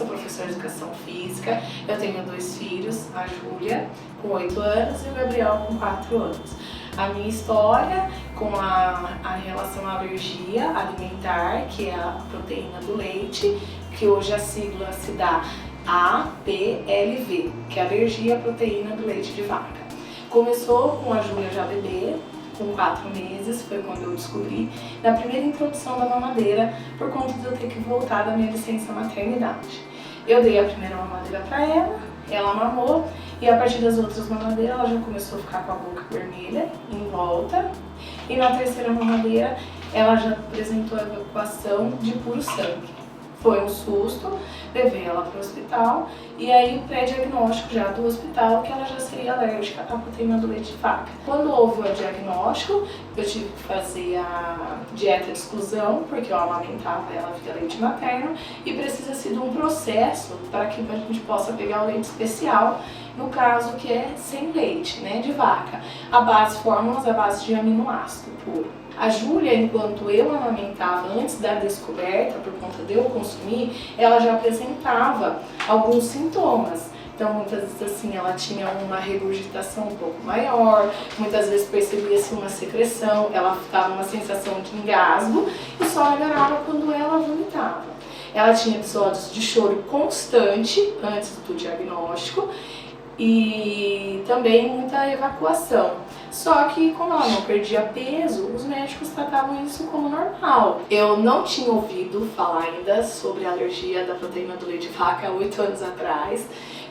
sou professora de educação física, eu tenho 2 filhos, a Júlia com 8 anos e o Gabriel com 4 anos. A minha história com a relação à alergia alimentar, que é a proteína do leite, que hoje a sigla se dá APLV, que é alergia à proteína do leite de vaca. Começou com a Júlia já bebê, com 4 meses, foi quando eu descobri, na primeira introdução da mamadeira, por conta de eu ter que voltar da minha licença maternidade. Eu dei a primeira mamadeira para ela mamou, e a partir das outras mamadeiras ela já começou a ficar com a boca vermelha, em volta, e na terceira mamadeira ela já apresentou a evacuação de puro sangue. Foi um susto, levei ela para o hospital e aí o pré-diagnóstico já do hospital que ela já seria alérgica à proteína do leite de vaca. Quando houve o diagnóstico, eu tive que fazer a dieta de exclusão, porque eu amamentava ela via leite materno e precisa-se de um processo para que a gente possa pegar o leite especial, no caso que é sem leite, né, de vaca, fórmulas à base de aminoácido puro. A Júlia, enquanto eu amamentava antes da descoberta, por conta de eu consumir, ela já apresentava alguns sintomas. Então, muitas vezes assim, ela tinha uma regurgitação um pouco maior, muitas vezes percebia-se uma secreção, ela ficava uma sensação de engasgo e só melhorava quando ela vomitava. Ela tinha episódios de choro constante antes do diagnóstico e também muita evacuação. Só que como ela não perdia peso, os médicos tratavam isso como normal. Eu não tinha ouvido falar ainda sobre a alergia da proteína do leite de vaca há 8 anos atrás.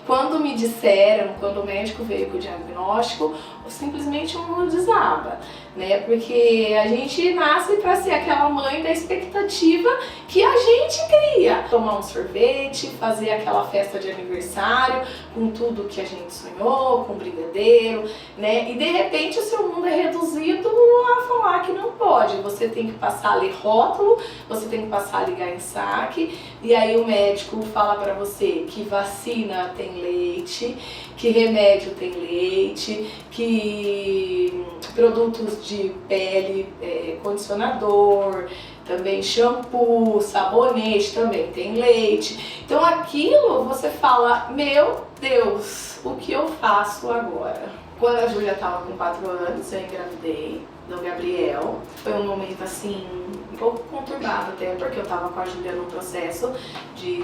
Quando me disseram, quando o médico veio com o diagnóstico, simplesmente o mundo desaba, né? Porque a gente nasce para ser aquela mãe da expectativa que a gente cria. Tomar um sorvete, fazer aquela festa de aniversário com tudo que a gente sonhou, com brigadeiro, né? E de repente o seu mundo é reduzido a falar que não pode. Você tem que passar a ler rótulo, você tem que passar a ligar em saque, e aí o médico fala para você que vacina tem leite, que remédio tem leite, que produtos de pele, condicionador, também shampoo, sabonete também tem leite. Então aquilo você fala, meu Deus, o que eu faço agora? Quando a Júlia estava com 4 anos, eu engravidei do Gabriel. Foi um momento assim, um pouco conturbado até, porque eu estava com a Júlia no processo de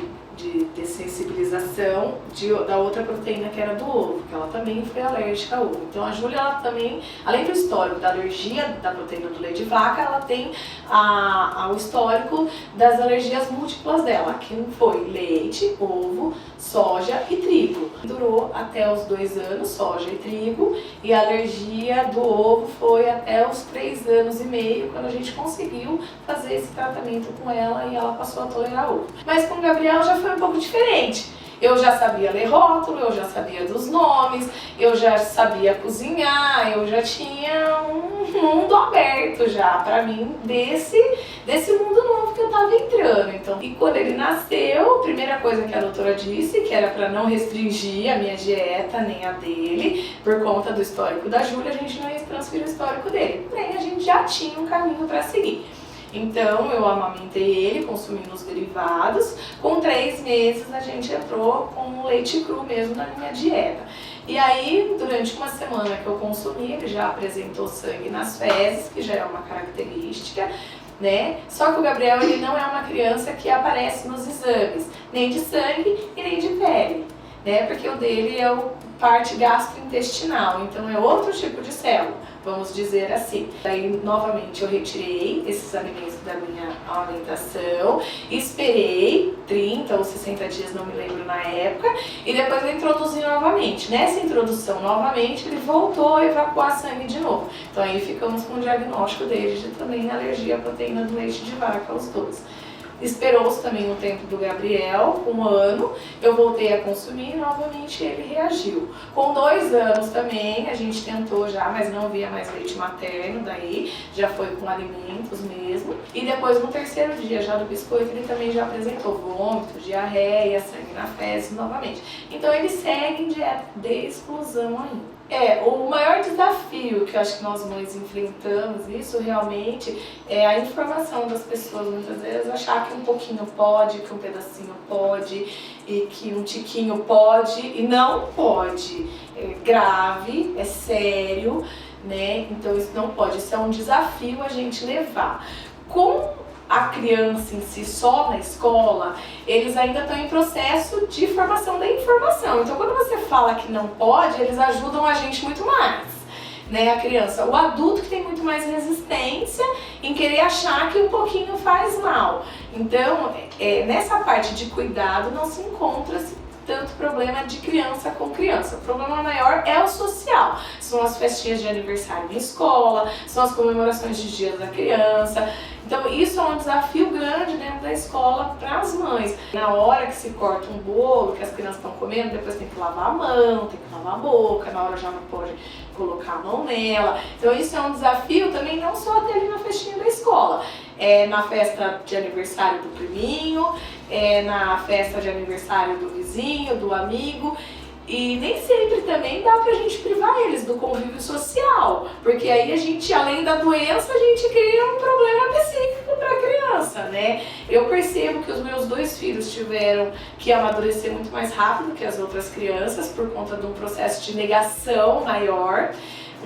dessensibilização da outra proteína que era do ovo, que ela também foi alérgica ao ovo. Então a Júlia, ela também, além do histórico da alergia da proteína do leite de vaca, ela tem o histórico das alergias múltiplas dela, que foi leite, ovo, soja e trigo. Durou até os 2 anos, soja e trigo, e a alergia do ovo foi até os 3 anos e meio, quando a gente conseguiu fazer esse tratamento com ela e ela passou a tolerar ovo. Mas com o Gabriel já foi um pouco diferente. Eu já sabia ler rótulo, eu já sabia dos nomes, eu já sabia cozinhar, eu já tinha um mundo aberto já pra mim desse mundo novo que eu tava entrando. Então, e quando ele nasceu, a primeira coisa que a doutora disse, que era pra não restringir a minha dieta nem a dele, por conta do histórico da Júlia, a gente não ia transferir o histórico dele. Porém, a gente já tinha um caminho pra seguir. Então eu amamentei ele, consumindo os derivados. Com 3 meses a gente entrou com o leite cru mesmo na minha dieta. E aí, durante uma semana que eu consumi, ele já apresentou sangue nas fezes, que já é uma característica, né? Só que o Gabriel, ele não é uma criança que aparece nos exames, nem de sangue e nem de pele, né? Porque o dele é parte gastrointestinal, então é outro tipo de célula, vamos dizer assim. Daí, novamente, eu retirei esses alimentos da minha alimentação, esperei 30 ou 60 dias, não me lembro na época, e depois eu introduzi novamente. Nessa introdução, novamente, ele voltou a evacuar sangue de novo. Então aí ficamos com o diagnóstico dele de também alergia à proteína do leite de vaca, os dois. Esperou-se também o tempo do Gabriel, 1 ano, eu voltei a consumir e novamente ele reagiu. Com 2 anos também, a gente tentou já, mas não via mais leite materno, daí já foi com alimentos mesmo. E depois no 3º dia já do biscoito, ele também já apresentou vômito, diarreia, sangue na fezes novamente. Então ele segue em dieta de exclusão ainda. O maior desafio que eu acho que nós mães enfrentamos, isso realmente, é a informação das pessoas. Muitas vezes achar que um pouquinho pode, que um pedacinho pode, e que um tiquinho pode, e não pode. É grave, é sério, né? Então isso não pode, isso é um desafio a gente levar. Com a criança em si só na escola, eles ainda estão em processo de formação da informação. Então quando você fala que não pode, eles ajudam a gente muito mais, né? A criança. O adulto que tem muito mais resistência em querer achar que um pouquinho faz mal. Então, nessa parte de cuidado não se encontra tanto problema de criança com criança. O problema maior é o social. São as festinhas de aniversário na escola, são as comemorações de dia da criança. Então isso é um desafio grande dentro da escola para as mães. Na hora que se corta um bolo, que as crianças estão comendo, depois tem que lavar a mão, tem que lavar a boca, na hora já não pode colocar a mão nela. Então isso é um desafio também não só até ali na festinha da escola. Na festa de aniversário do priminho, na festa de aniversário do vizinho, do amigo. E nem sempre também dá pra gente privar eles do convívio social, porque aí a gente, além da doença, a gente cria um problema psíquico pra criança, né? Eu percebo que os meus 2 filhos tiveram que amadurecer muito mais rápido que as outras crianças, por conta de um processo de negação maior,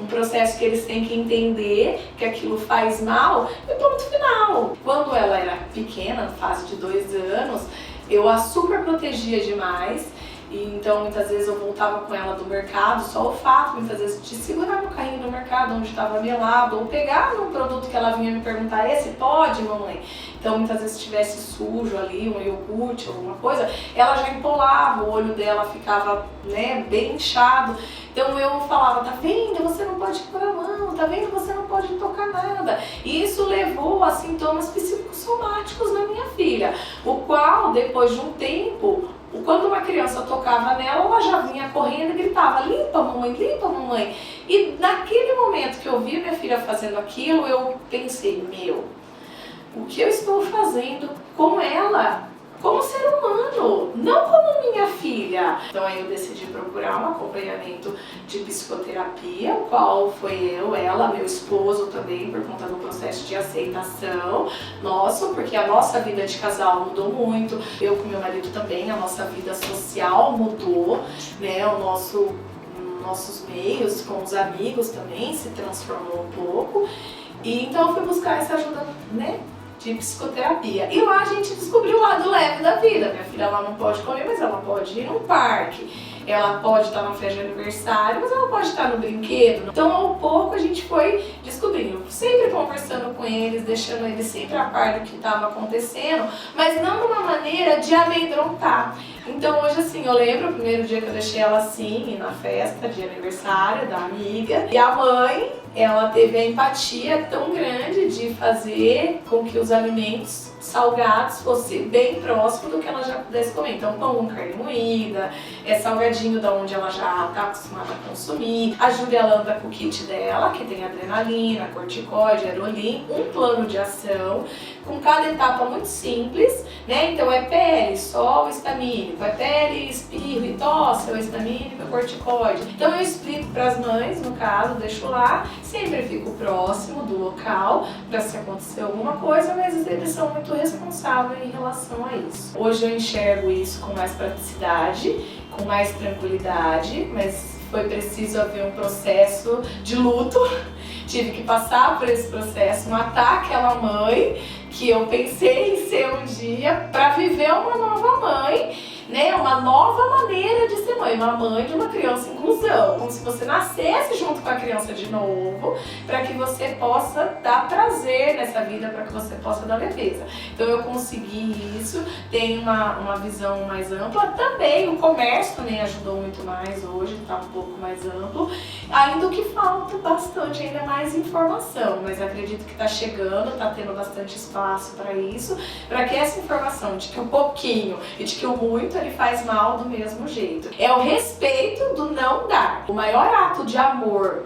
um processo que eles têm que entender que aquilo faz mal e ponto final. Quando ela era pequena, na fase de 2 anos, eu a super protegia demais. E então muitas vezes eu voltava com ela do mercado, só o fato muitas vezes de segurar no carrinho do mercado onde estava melado, ou pegar um produto que ela vinha me perguntar, esse pode, mamãe? Então muitas vezes se tivesse sujo ali, um iogurte, alguma coisa, ela já empolava, o olho dela ficava, né, bem inchado. Então eu falava, tá vendo, você não pode pôr a mão, tá vendo, você não pode tocar nada. E isso levou a sintomas psicossomáticos na minha filha, o qual depois de um tempo, quando uma criança tocava nela, ela já vinha correndo e gritava, limpa mamãe, limpa mamãe. E naquele momento que eu vi minha filha fazendo aquilo, eu pensei, o que eu estou fazendo com ela? Como ser humano, não como minha filha. Então aí eu decidi procurar um acompanhamento de psicoterapia, o qual foi ela, meu esposo também, por conta do processo de aceitação nosso, porque a nossa vida de casal mudou muito, eu com meu marido também, a nossa vida social mudou, né, nossos meios com os amigos também se transformou um pouco, e então eu fui buscar essa ajuda, né, de psicoterapia. E lá a gente descobriu o lado leve da vida. Minha filha ela não pode comer, mas ela pode ir num parque. Ela pode estar na festa de aniversário, mas ela pode estar no brinquedo. Então, ao pouco, a gente foi descobrindo, sempre conversando com eles, deixando eles sempre a par do que estava acontecendo, mas não de uma maneira de amedrontar. Então, hoje, assim, eu lembro o primeiro dia que eu deixei ela assim, na festa de aniversário da amiga, e a mãe, ela teve a empatia tão grande de fazer com que os alimentos salgados fossem bem próximos do que ela já pudesse comer. Então, pão com carne moída, salgadinho da onde ela já está acostumada a consumir. A Júlia ela anda com o kit dela, que tem adrenalina, corticoide, aerolim, um plano de ação, com cada etapa muito simples, né? Então é pele, só o histamínico, é pele, espirro e tosse, o histamínico, o corticoide. Então eu explico para as mães, no caso, deixo lá, sempre fico próximo do local para se acontecer alguma coisa, mas eles são muito responsáveis em relação a isso. Hoje eu enxergo isso com mais praticidade, com mais tranquilidade, mas foi preciso haver um processo de luto. Tive que passar por esse processo, matar aquela mãe que eu pensei em ser um dia para viver uma nova mãe, né? Uma nova maneira de ser mãe, uma mãe de uma criança inclusão, como se você nascesse junto com a criança de novo, para que você possa dar prazer nessa vida, para que você possa dar leveza. Então eu consegui isso, tenho uma visão mais ampla, também o comércio também ajudou muito mais hoje, está um pouco mais amplo, ainda que falta bastante, ainda mais informação, mas acredito que está chegando, está tendo bastante espaço para isso, para que essa informação de que o pouquinho e de que o muito ele faz mal do mesmo jeito. É o respeito do não dar. O maior ato de amor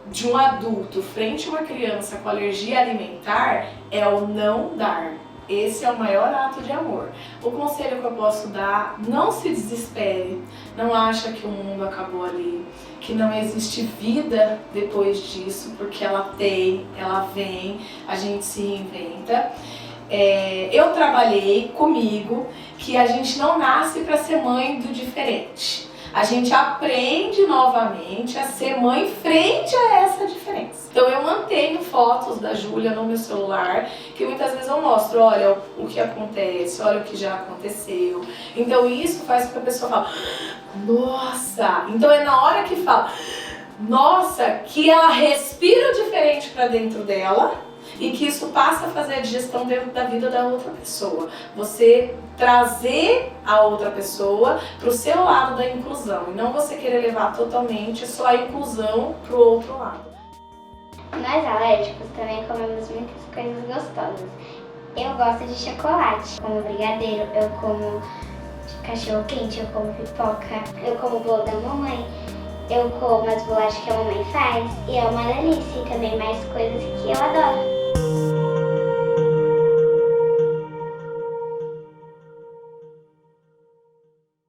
de um adulto frente a uma criança com alergia alimentar é o não dar. Esse é o maior ato de amor. O conselho que eu posso dar: não se desespere, não acha que o mundo acabou ali, que não existe vida depois disso, porque ela tem, ela vem, a gente se reinventa. Eu trabalhei comigo que a gente não nasce para ser mãe do diferente. A gente aprende novamente a ser mãe frente a essa diferença. Então eu mantenho fotos da Júlia no meu celular, que muitas vezes eu mostro, olha o que acontece, olha o que já aconteceu. Então isso faz com que a pessoa fale, nossa! Então é na hora que fala, nossa, que ela respira o diferente para dentro dela, e que isso passa a fazer a digestão dentro da vida da outra pessoa. Você trazer a outra pessoa para o seu lado da inclusão e não você querer levar totalmente só a inclusão para o outro lado. Nós alérgicos também comemos muitas coisas gostosas. Eu gosto de chocolate, como brigadeiro, eu como cachorro quente, eu como pipoca, eu como bolo da mamãe. Eu como as bolachas que a mamãe faz e é uma delícia e também mais coisas que eu adoro.